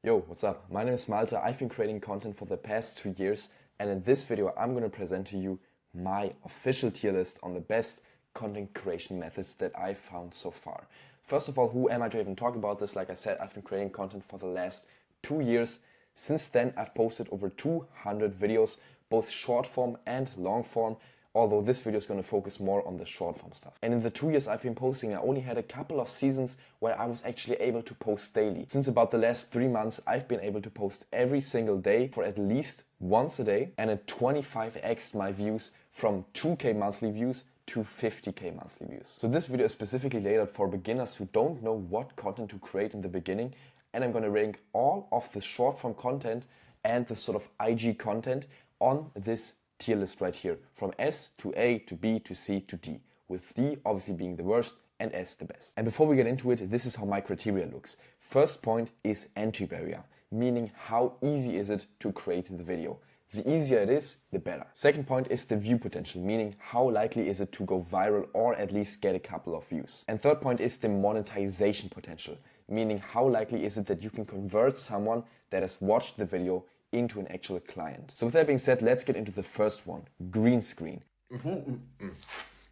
Yo, what's up? My name is Malte. I've been creating content for the past 2 years, and in this video I'm going to present to you my official tier list on the best content creation methods that I've found so far. First of all, who am I to even talk about this? Like I said, I've been creating content for the last 2 years. Since then, I've posted over 200 videos, both short form and long form, although this video is going to focus more on the short form stuff. And in the 2 years I've been posting, I only had a couple of seasons where I was actually able to post daily. Since about the last 3 months, I've been able to post every single day for at least once a day, and it 25x'd my views from 2k monthly views to 50k monthly views. So this video is specifically laid out for beginners who don't know what content to create in the beginning, and I'm going to rank all of the short form content and the sort of IG content on this tier list right here, from S to A to B to C to D, with D obviously being the worst and S the best. And before we get into it, this is how my criteria looks. First point is entry barrier, meaning how easy is it to create the video. The easier it is, the better. Second point is the view potential, meaning how likely is it to go viral or at least get a couple of views. And third point is the monetization potential, meaning how likely is it that you can convert someone that has watched the video into an actual client. So with that being said, let's get into the first one, green screen.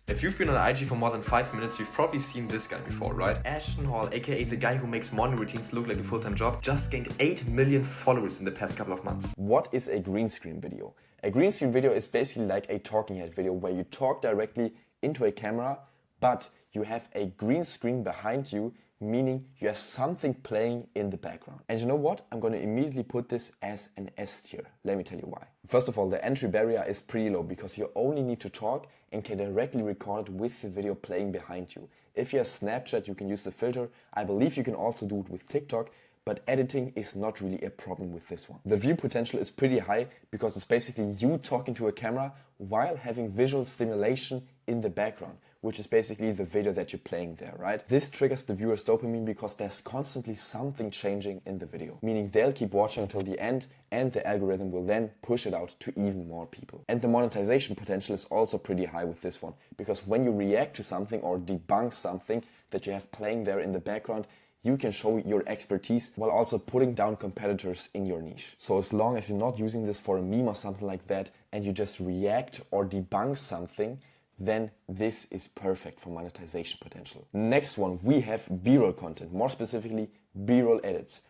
If you've been on IG for more than 5 minutes, you've probably seen this guy before, right? Ashton Hall, aka the guy who makes morning routines look like a full-time job, just gained 8 million followers in the past couple of months. What is a green screen video? A green screen video is basically like a talking head video where you talk directly into a camera, but you have a green screen behind you, meaning you have something playing in the background. And you know what? I'm going to immediately put this as an S tier. Let me tell you why. First of all, the entry barrier is pretty low because you only need to talk and can directly record it with the video playing behind you. If you have Snapchat, you can use the filter. I believe you can also do it with TikTok, but editing is not really a problem with this one. The view potential is pretty high because it's basically you talking to a camera while having visual stimulation in the background, which is basically the video that you're playing there, right? This triggers the viewer's dopamine because there's constantly something changing in the video, meaning they'll keep watching until the end and the algorithm will then push it out to even more people. And the monetization potential is also pretty high with this one because when you react to something or debunk something that you have playing there in the background, you can show your expertise while also putting down competitors in your niche. So as long as you're not using this for a meme or something like that and you just react or debunk something, then this is perfect for monetization potential. Next one, we have B-roll content, more specifically B-roll edits.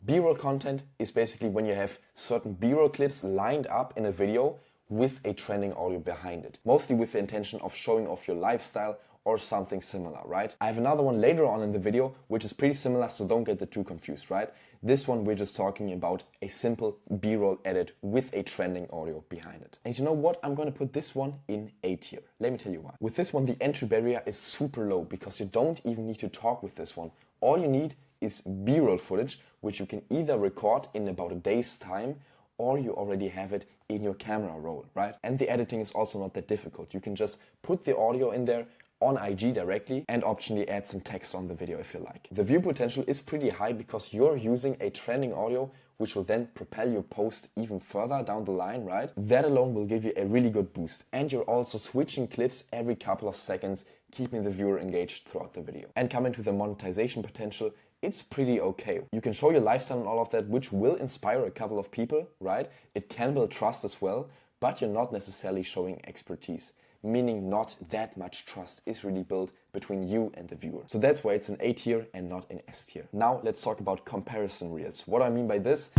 B-roll content is basically when you have certain B-roll clips lined up in a video with a trending audio behind it, mostly with the intention of showing off your lifestyle or something similar, right? I have another one later on in the video which is pretty similar, so don't get the two confused, right? This one we're just talking about a simple B-roll edit with a trending audio behind it. And you know what? I'm gonna put this one in A tier. Let me tell you why. With this one, the entry barrier is super low because you don't even need to talk with this one. All you need is B-roll footage, which you can either record in about a day's time or you already have it in your camera roll, right? And the editing is also not that difficult. You can just put the audio in there on IG directly and optionally add some text on the video if you like. The view potential is pretty high because you're using a trending audio which will then propel your post even further down the line, right? That alone will give you a really good boost. And you're also switching clips every couple of seconds, keeping the viewer engaged throughout the video. And coming to the monetization potential, it's pretty okay. You can show your lifestyle and all of that, which will inspire a couple of people, right? It can build trust as well, but you're not necessarily showing expertise, meaning not that much trust is really built between you and the viewer. So that's why it's an A tier and not an S tier. Now let's talk about comparison reels. What I mean by this,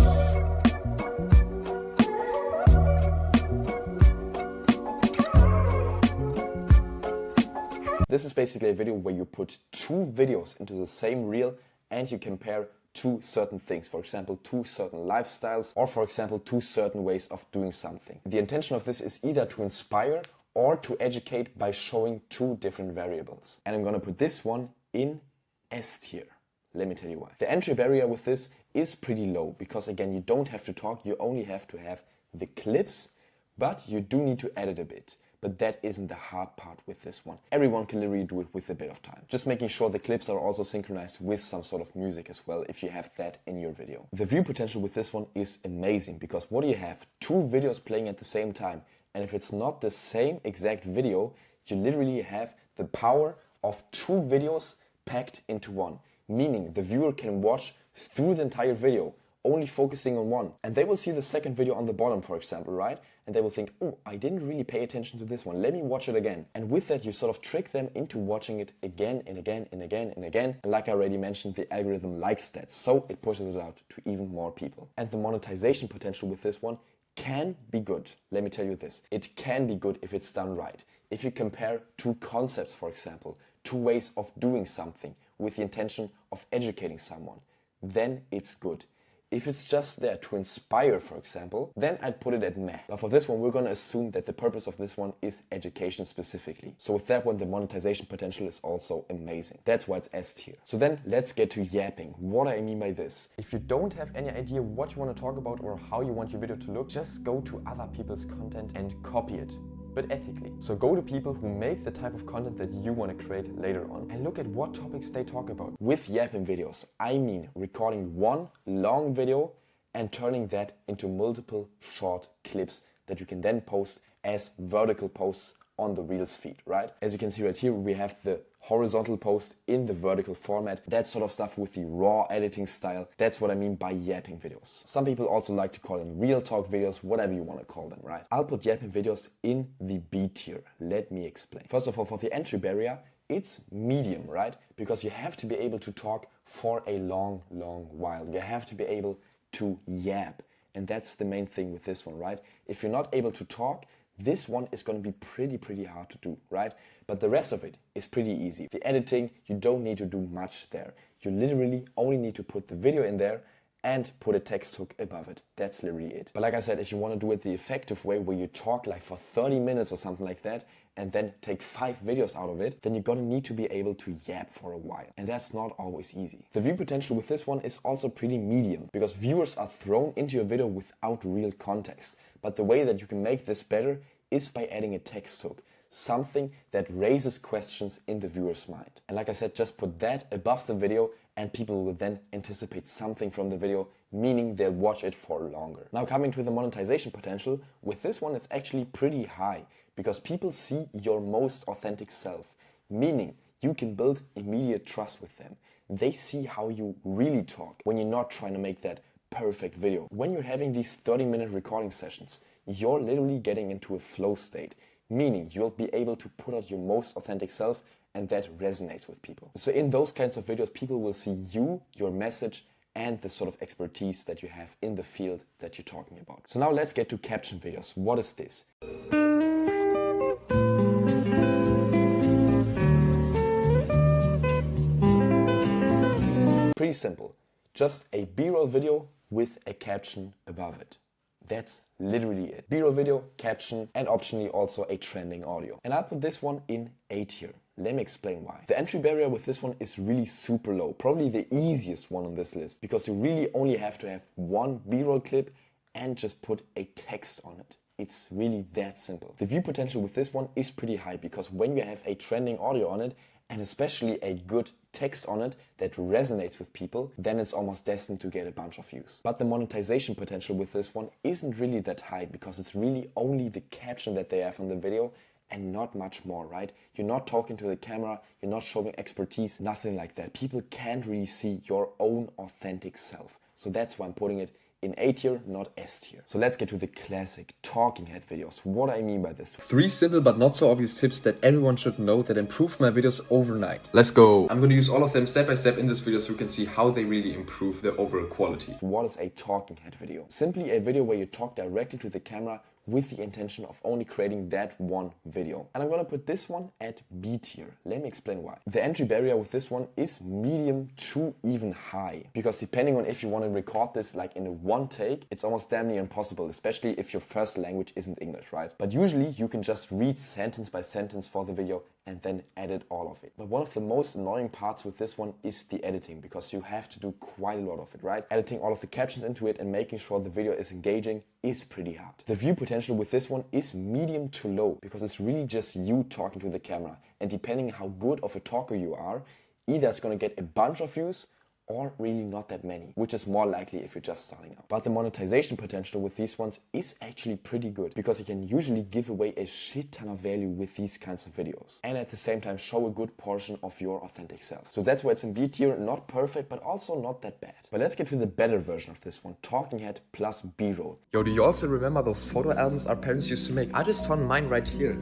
this is basically a video where you put two videos into the same reel and you compare two certain things, for example, two certain lifestyles, or for example, two certain ways of doing something. The intention of this is either to inspire or to educate by showing two different variables. And I'm gonna put this one in S tier. Let me tell you why. The entry barrier with this is pretty low because again, you don't have to talk, you only have to have the clips, but you do need to edit a bit. But that isn't the hard part with this one. Everyone can literally do it with a bit of time. Just making sure the clips are also synchronized with some sort of music as well if you have that in your video. The view potential with this one is amazing because what do you have? Two videos playing at the same time. And if it's not the same exact video, you literally have The power of two videos packed into one, meaning the viewer can watch through the entire video, only focusing on one. And they will see the second video on the bottom, for example, right? And they will think, oh, I didn't really pay attention to this one. Let me watch it again. And with that, you sort of trick them into watching it again and again and again and again. And like I already mentioned, the algorithm likes that, so it pushes it out to even more people. And the monetization potential with this one can be good. Let me tell you this. It can be good if it's done right. If you compare two concepts, for example, two ways of doing something with the intention of educating someone, then it's good. If it's just there to inspire, for example, then I'd put it at meh. But for this one, we're going to assume that the purpose of this one is education specifically. So with that one, the monetization potential is also amazing. That's why it's S tier. So then let's get to yapping. What do I mean by this? If you don't have any idea what you want to talk about or how you want your video to look, just go to other people's content and copy it, but ethically. So go to people who make the type of content that you want to create later on and look at what topics they talk about. With yapping videos, I mean recording one long video and turning that into multiple short clips that you can then post as vertical posts on the Reels feed, right? As you can see right here, we have the horizontal post in the vertical format. That sort of stuff with the raw editing style. That's what I mean by yapping videos. Some people also like to call them real talk videos, whatever you want to call them, right? I'll put yapping videos in the B tier. Let me explain. First of all, for the entry barrier, it's medium, right? Because you have to be able to talk for a long while. You have to be able to yap. And that's the main thing with this one, right? If you're not able to talk, this one is going to be pretty hard to do, right? But the rest of it is pretty easy. The editing, you don't need to do much there. You literally only need to put the video in there and put a text hook above it. That's literally it. But like I said, if you want to do it the effective way where you talk like for 30 minutes or something like that and then take 5 videos out of it, then you're gonna need to be able to yap for a while. And that's not always easy. The view potential with this one is also pretty medium because viewers are thrown into your video without real context. But the way that you can make this better is by adding a text hook, something that raises questions in the viewer's mind. And like I said, just put that above the video and people will then anticipate something from the video, meaning they'll watch it for longer. Now coming to the monetization potential, with this one it's actually pretty high because people see your most authentic self, meaning you can build immediate trust with them. They see how you really talk when you're not trying to make that perfect video. When you're having these 30-minute recording sessions, you're literally getting into a flow state, meaning you'll be able to put out your most authentic self and that resonates with people. So in those kinds of videos, people will see you, your message, and the sort of expertise that you have in the field that you're talking about. So now let's get to caption videos. What is this? Pretty simple. Just a B-roll video with a caption above it. That's literally it. B-roll video, caption, and optionally also a trending audio. And I'll put this one in A tier. Let me explain why. The entry barrier with this one is really super low. Probably the easiest one on this list because you really only have to have one B-roll clip and just put a text on it. It's really that simple. The view potential with this one is pretty high because when you have a trending audio on it and especially a good text on it that resonates with people, then it's almost destined to get a bunch of views. But the monetization potential with this one isn't really that high because it's really only the caption that they have on the video and not much more, right? You're not talking to the camera, you're not showing expertise, nothing like that. People can't really see your own authentic self. So that's why I'm putting it in A tier, not S tier. So let's get to the classic talking head videos. What do I mean by this? 3 simple but not so obvious tips that everyone should know that improve my videos overnight. Let's go! I'm gonna use all of them step by step in this video so you can see how they really improve the overall quality. What is a talking head video? Simply a video where you talk directly to the camera with the intention of only creating that one video. And I'm gonna put this one at B tier. Let me explain why. The entry barrier with this one is medium to even high. Because depending on if you wanna record this like in a one take, it's almost damn near impossible, especially if your first language isn't English, right? But usually you can just read sentence by sentence for the video and then edit all of it. But one of the most annoying parts with this one is the editing because you have to do quite a lot of it, right? Editing all of the captions into it and making sure the video is engaging is pretty hard. The view potential with this one is medium to low because it's really just you talking to the camera. And depending how good of a talker you are, either it's gonna get a bunch of views or really not that many, which is more likely if you're just starting out. But the monetization potential with these ones is actually pretty good because you can usually give away a shit ton of value with these kinds of videos and at the same time show a good portion of your authentic self. So that's why it's in B tier, not perfect, but also not that bad. But let's get to the better version of this one, talking head plus B-roll. Yo, do you also remember those photo albums our parents used to make? I just found mine right here.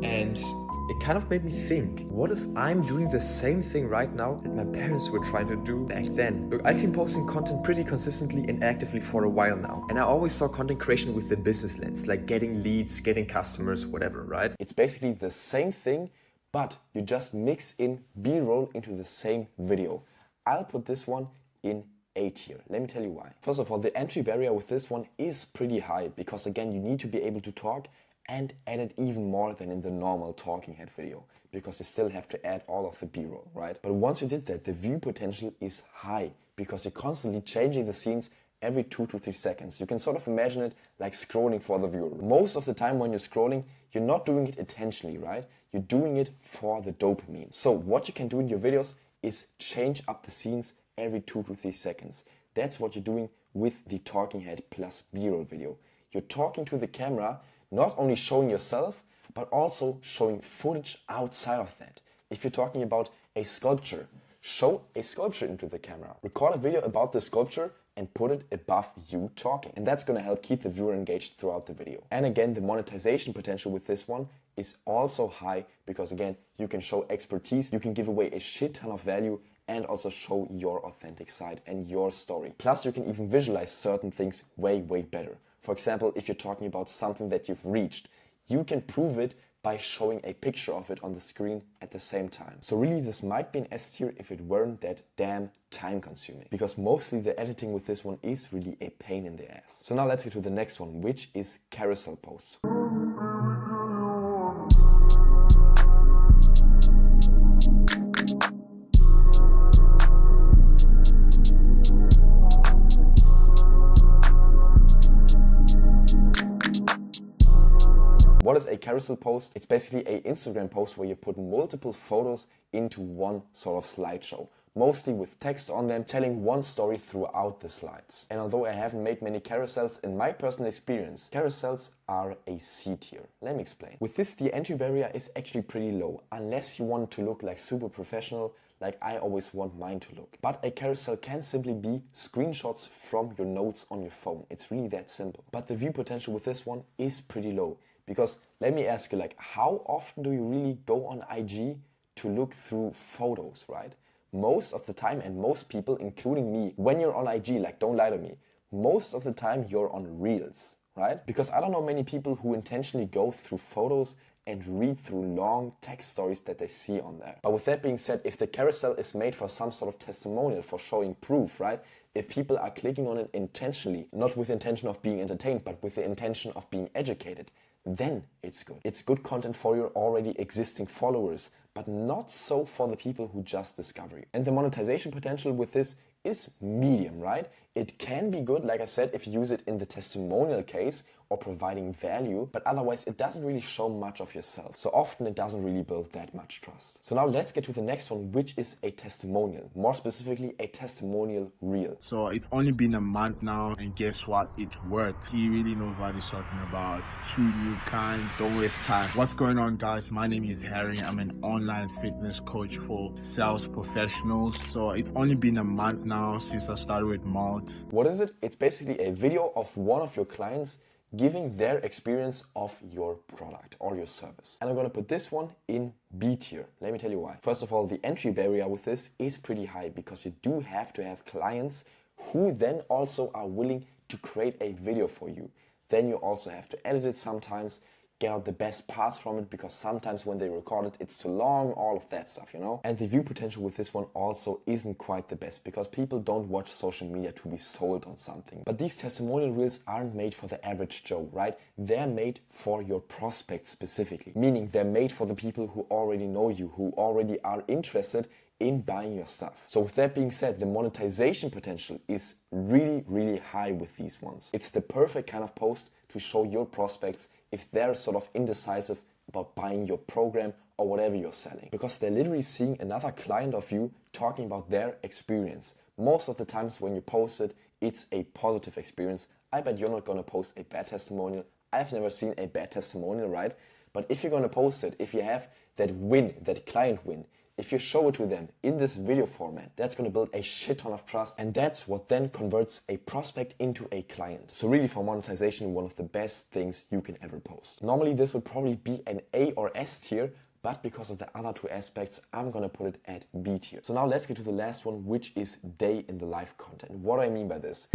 And it kind of made me think, what if I'm doing the same thing right now that my parents were trying to do back then? Look, I've been posting content pretty consistently and actively for a while now. And I always saw content creation with the business lens, like getting leads, getting customers, whatever, right? It's basically the same thing, but you just mix in B-roll into the same video. I'll put this one in A tier. Let me tell you why. First of all, the entry barrier with this one is pretty high because again, you need to be able to talk and edit even more than in the normal talking head video because you still have to add all of the B-roll, right? But once you did that, the view potential is high because you're constantly changing the scenes every 2 to 3 seconds. You can sort of imagine it like scrolling for the viewer. Most of the time when you're scrolling, you're not doing it intentionally, right? You're doing it for the dopamine. So what you can do in your videos is change up the scenes every 2 to 3 seconds. That's what you're doing with the talking head plus B-roll video. You're talking to the camera, not only showing yourself, but also showing footage outside of that. If you're talking about a sculpture, show a sculpture into the camera. Record a video about the sculpture and put it above you talking. And that's gonna help keep the viewer engaged throughout the video. And again, the monetization potential with this one is also high because again, you can show expertise, you can give away a shit ton of value and also show your authentic side and your story. Plus, you can even visualize certain things way, way better. For example, if you're talking about something that you've reached, you can prove it by showing a picture of it on the screen at the same time. So really this might be an S tier if it weren't that damn time consuming, because mostly the editing with this one is really a pain in the ass. So now let's get to the next one, which is carousel posts. What is a carousel post? It's basically an Instagram post where you put multiple photos into one sort of slideshow, mostly with text on them telling one story throughout the slides. And although I haven't made many carousels, in my personal experience, carousels are a C tier. Let me explain. With this, the entry barrier is actually pretty low, unless you want to look like super professional, like I always want mine to look. But a carousel can simply be screenshots from your notes on your phone. It's really that simple. But the view potential with this one is pretty low. Because let me ask you, like, how often do you really go on IG to look through photos, right? Most of the time, and most people, including me, when you're on IG, like, don't lie to me, most of the time you're on Reels, right? Because I don't know many people who intentionally go through photos and read through long text stories that they see on there. But with that being said, if the carousel is made for some sort of testimonial, for showing proof, right? If people are clicking on it intentionally, not with the intention of being entertained, but with the intention of being educated, then it's good. It's good content for your already existing followers, but not so for the people who just discover you. And the monetization potential with this is medium, right? It can be good, like I said, if you use it in the testimonial case or providing value, but otherwise it doesn't really show much of yourself. So often it doesn't really build that much trust. So now let's get to the next one, which is a testimonial. More specifically, a testimonial reel. So it's only been a month now, and guess what? It worked. He really knows what he's talking about. 2 new kinds. Don't waste time. What's going on, guys? My name is Harry. I'm an online fitness coach for sales professionals. So it's only been a month now since I started with Malt. What is it? It's basically a video of one of your clients giving their experience of your product or your service. And I'm gonna put this one in B tier. Let me tell you why. First of all, the entry barrier with this is pretty high because you do have to have clients who then also are willing to create a video for you. Then you also have to edit it sometimes, get out the best parts from it, because sometimes when they record it, it's too long, all of that stuff, you know? And the view potential with this one also isn't quite the best because people don't watch social media to be sold on something. But these testimonial reels aren't made for the average Joe, right? They're made for your prospects specifically, meaning they're made for the people who already know you, who already are interested in buying your stuff. So with that being said, the monetization potential is really, really high with these ones. It's the perfect kind of post to show your prospects if they're sort of indecisive about buying your program or whatever you're selling, because they're literally seeing another client of you talking about their experience. most of the times when you post it, it's a positive experience. I bet you're not gonna post a bad testimonial. I've never seen a bad testimonial, right? But if you're gonna post it, if you have that win, that client win, if you show it to them in this video format, that's gonna build a shit ton of trust, and that's what then converts a prospect into a client. So really, for monetization, one of the best things you can ever post. Normally this would probably be an A or S tier, but because of the other two aspects, I'm gonna put it at B tier. So now let's get to the last one, which is day in the life content. What do I mean by this?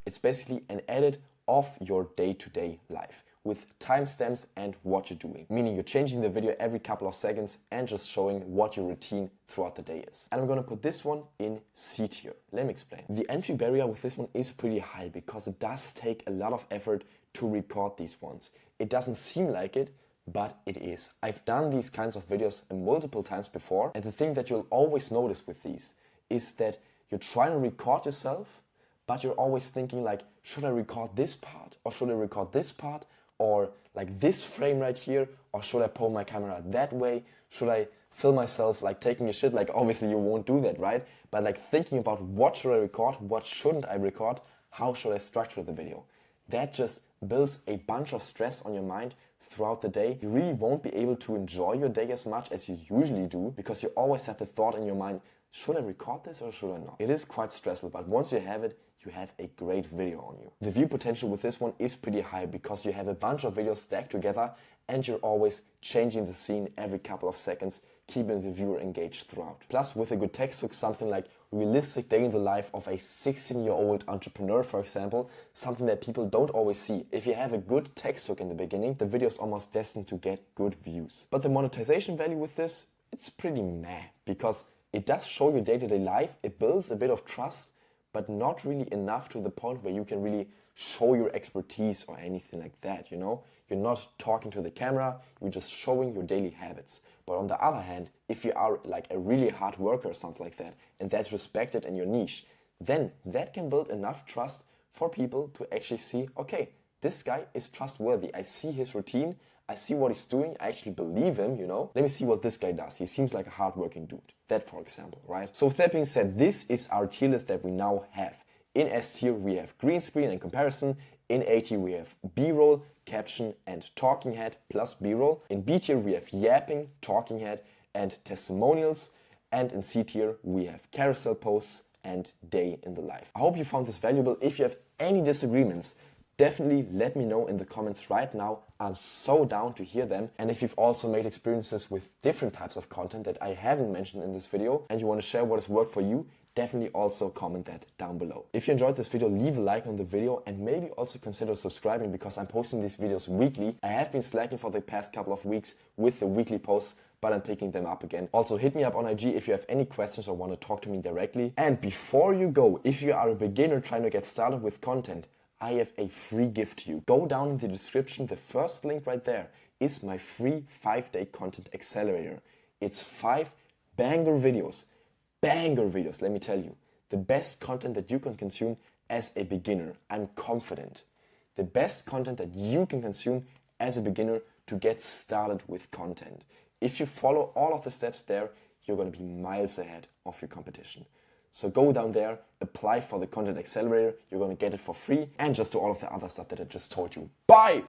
It's basically an edit of your day-to-day life with timestamps and what you're doing. Meaning you're changing the video every couple of seconds and just showing what your routine throughout the day is. And I'm gonna put this one in C tier. Let me explain. The entry barrier with this one is pretty high because it does take a lot of effort to record these ones. It doesn't seem like it, but it is. I've done these kinds of videos multiple times before, and the thing that you'll always notice with these is that you're trying to record yourself, but you're always thinking like, should I record this part or should I record this part or like this frame right here, or should I pull my camera that way? Should I film myself like taking a shit? Like obviously you won't do that, right? But like thinking about what should I record, what shouldn't I record, how should I structure the video? That just builds a bunch of stress on your mind throughout the day. You really won't be able to enjoy your day as much as you usually do because you always have the thought in your mind, should I record this or should I not? It is quite stressful, but once you have it, you have a great video on you. The view potential with this one is pretty high because you have a bunch of videos stacked together and you're always changing the scene every couple of seconds, keeping the viewer engaged throughout. Plus, with a good text hook, something like realistic day in the life of a 16-year-old entrepreneur, for example, something that people don't always see. If you have a good text hook in the beginning, the video is almost destined to get good views. But the monetization value with this, it's pretty meh because it does show your day-to-day life, it builds a bit of trust, but not really enough to the point where you can really show your expertise or anything like that, you know? You're not talking to the camera, you're just showing your daily habits. But on the other hand, if you are like a really hard worker or something like that, and that's respected in your niche, then that can build enough trust for people to actually see, okay, this guy is trustworthy. I see his routine, I see what he's doing, I actually believe him, you know? Let me see what this guy does. He seems like a hardworking dude. That, for example, right? So with that being said, this is our tier list that we now have. In S tier, we have green screen and comparison. In A tier, we have B-roll, caption, and talking head plus B-roll. In B tier, we have yapping, talking head, and testimonials. And in C tier, we have carousel posts and day in the life. I hope you found this valuable. If you have any disagreements, definitely let me know in the comments right now. I'm so down to hear them. And if you've also made experiences with different types of content that I haven't mentioned in this video and you want to share what has worked for you, definitely also comment that down below. If you enjoyed this video, leave a like on the video and maybe also consider subscribing because I'm posting these videos weekly. I have been slacking for the past couple of weeks with the weekly posts, but I'm picking them up again. Also hit me up on IG if you have any questions or want to talk to me directly. And before you go, if you are a beginner trying to get started with content, I have a free gift to you. Go down in the description. The first link right there is my free 5-day content accelerator. It's 5 banger videos, let me tell you. The best content that you can consume as a beginner. I'm confident. The best content that you can consume as a beginner to get started with content. If you follow all of the steps there, you're going to be miles ahead of your competition. So go down there, apply for the content accelerator, you're going to get it for free, and just do all of the other stuff that I just told you. Bye!